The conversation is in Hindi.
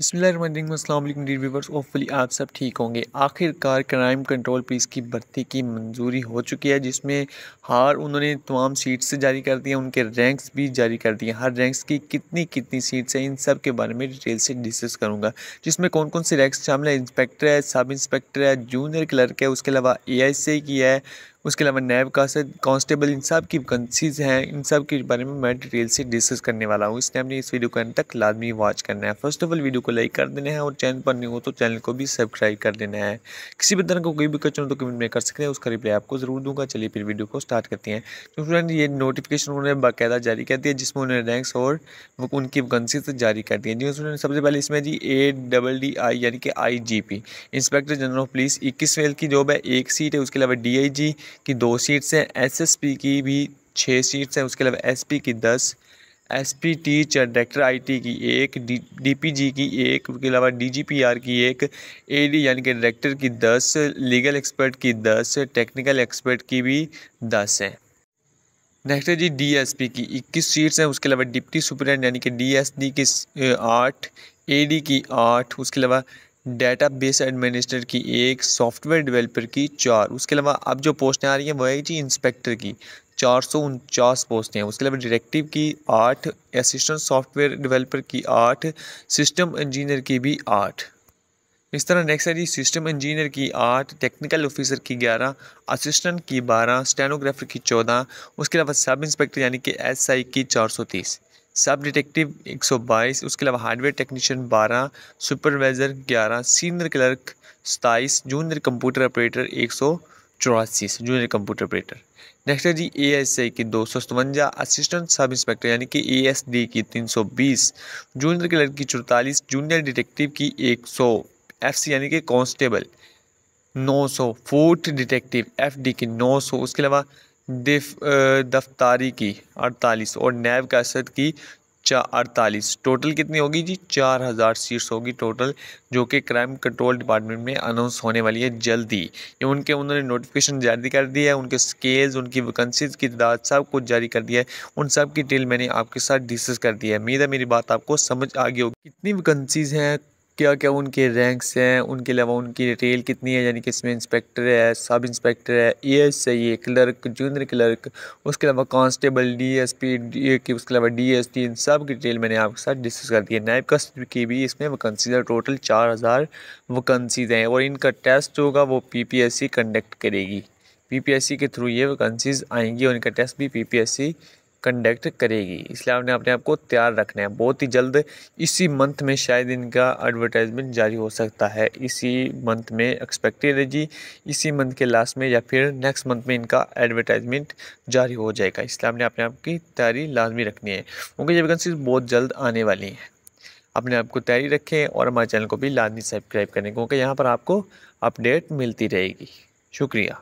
बिस्मिल्लाहिर्रहमानिर्रहीम, अस्सलाम वालेकुम डियर व्यूअर्स। होपफुली आप सब ठीक होंगे। आखिरकार क्राइम कंट्रोल पुलिस की भर्ती की मंजूरी हो चुकी है, जिसमें उन्होंने तमाम सीट्स जारी कर दी हैं, उनके रैंक्स भी जारी कर दिए हैं। हर रैंक्स की कितनी कितनी सीट्स हैं, इन सब के बारे में डिटेल से डिस्कस करूँगा। जिसमें कौन कौन से रैंक्स शामिल है, इंस्पेक्टर है, सब इंस्पेक्टर है, जूनियर क्लर्क है, उसके अलावा ASI की है, उसके अलावा नैब कांस्टेबल, इन सब की वैकेंसीज हैं। इन सब के बारे में मैं डिटेल से डिस्कस करने वाला हूँ, इसलिए हमने इस वीडियो को अंत तक लाजमी वॉच करना है। फर्स्ट ऑफ ऑल वीडियो को लाइक कर देना है और चैनल पर नहीं हो तो चैनल को भी सब्सक्राइब कर देना है। किसी भी तरह को कोई भी क्वेश्चन हो तो कमेंट में कर सकते हैं, उसका रिप्लाई आपको ज़रूर दूंगा। चलिए फिर वीडियो को स्टार्ट करते हैं। तो फ्रेंड, ये नोटिफिकेशन उन्होंने बाकायदा जारी कर दिया, जिसमें उन्होंने रैंक्स और उनकी वैकेंसीज जारी कर दी है। जी उन्होंने सबसे पहले इसमें जी ADDI यानी कि IGP inspector general of police 21 fail की जॉब है, 1 सीट है। उसके अलावा DIG की 2 सीट्स हैं, SSP की भी 6 सीट्स हैं। उसके अलावा SP की 10, SP टीचर डायरेक्टर IT की 1, DPG की 1, उसके अलावा DGPR की 1, AD यानी कि डायरेक्टर की 10, लीगल एक्सपर्ट की 10, टेक्निकल एक्सपर्ट की भी 10 है। नेक्स्ट है जी DSP की 21 सीट्स हैं। उसके अलावा डिप्टी सुपरिटेंडेंट यानी कि DSD की 8, AD की 8, उसके अलावा डेटा बेस एडमिनिस्ट्रेटर की 1, सॉफ्टवेयर डेवलपर की 4। उसके अलावा अब जो पोस्टें आ रही हैं वो है जी इंस्पेक्टर की 449 पोस्टें हैं। उसके अलावा डायरेक्टिव की 8, असिस्टेंट सॉफ्टवेयर डेवलपर की 8, सिस्टम इंजीनियर की भी 8। इस तरह नेक्स्ट है जी सिस्टम इंजीनियर की 8, टेक्निकल ऑफिसर की 11, असिस्टेंट की 12, स्टेनोग्राफर की 14। उसके अलावा सब इंस्पेक्टर यानी कि SI की 430, सब डिटेक्टिव 122, उसके अलावा hardware technician 12, supervisor 11, senior clerk 27, junior computer operator 184, junior computer operator. Next है जी ASI की 257, असिस्टेंट सब इंस्पेक्टर यानी कि ASD की 320, जूनियर क्लर्क की 44, जूनियर डिटेक्टिव की 100, FC यानी कि कांस्टेबल 900, फूड डिटेक्टिव FD की 900, उसके अलावा दफ्तारी की 48 और नैब कैसद की 48। टोटल कितनी होगी जी? 4000 सीट्स होगी टोटल, जो कि क्राइम कंट्रोल डिपार्टमेंट में अनाउंस होने वाली है जल्दी। ये उन्होंने नोटिफिकेशन जारी कर दिया है, उनके स्केल्स, उनकी वैकेंसीज की तादाद सब कुछ जारी कर दिया है। उन सब की डिटेल मैंने आपके साथ डिस्कस कर दिया है। उम्मीद है मेरी बात आपको समझ आ गई होगी। कितनी वैकेंसीज हैं, क्या क्या उनके रैंक्स हैं, उनके अलावा उनकी डिटेल कितनी है, यानी कि इसमें इंस्पेक्टर है, सब इंस्पेक्टर है, ASI है, क्लर्क, जूनियर क्लर्क, उसके अलावा कांस्टेबल, DSP की, उसके अलावा DST, इन सब की डिटेल मैंने आपके साथ डिस्कस कर दी है। नायब कांस्टेबल की भी इसमें वैकेंसीज है, टोटल 4000 वैकेंसीज हैं और इनका टेस्ट होगा वो PPSC कंडक्ट करेगी। PPSC के थ्रू ये वैकेंसीज आएंगी और इनका टेस्ट भी PPSC कंडक्ट करेगी, इसलिए आपने अपने आप को तैयार रखना है। बहुत ही जल्द इसी मंथ में शायद इनका एडवर्टाइजमेंट जारी हो सकता है, इसी मंथ में एक्सपेक्टेड है जी, इसी मंथ के लास्ट में या फिर नेक्स्ट मंथ में इनका एडवर्टाइजमेंट जारी हो जाएगा। इसलिए आपने अपने आप की तैयारी लाजमी रखनी है, क्योंकि ये वैकेंसीज बहुत जल्द आने वाली हैं। अपने आप को तैयारी रखें और हमारे चैनल को भी लाजमी सब्सक्राइब करें, क्योंकि यहाँ पर आपको अपडेट मिलती रहेगी। शुक्रिया।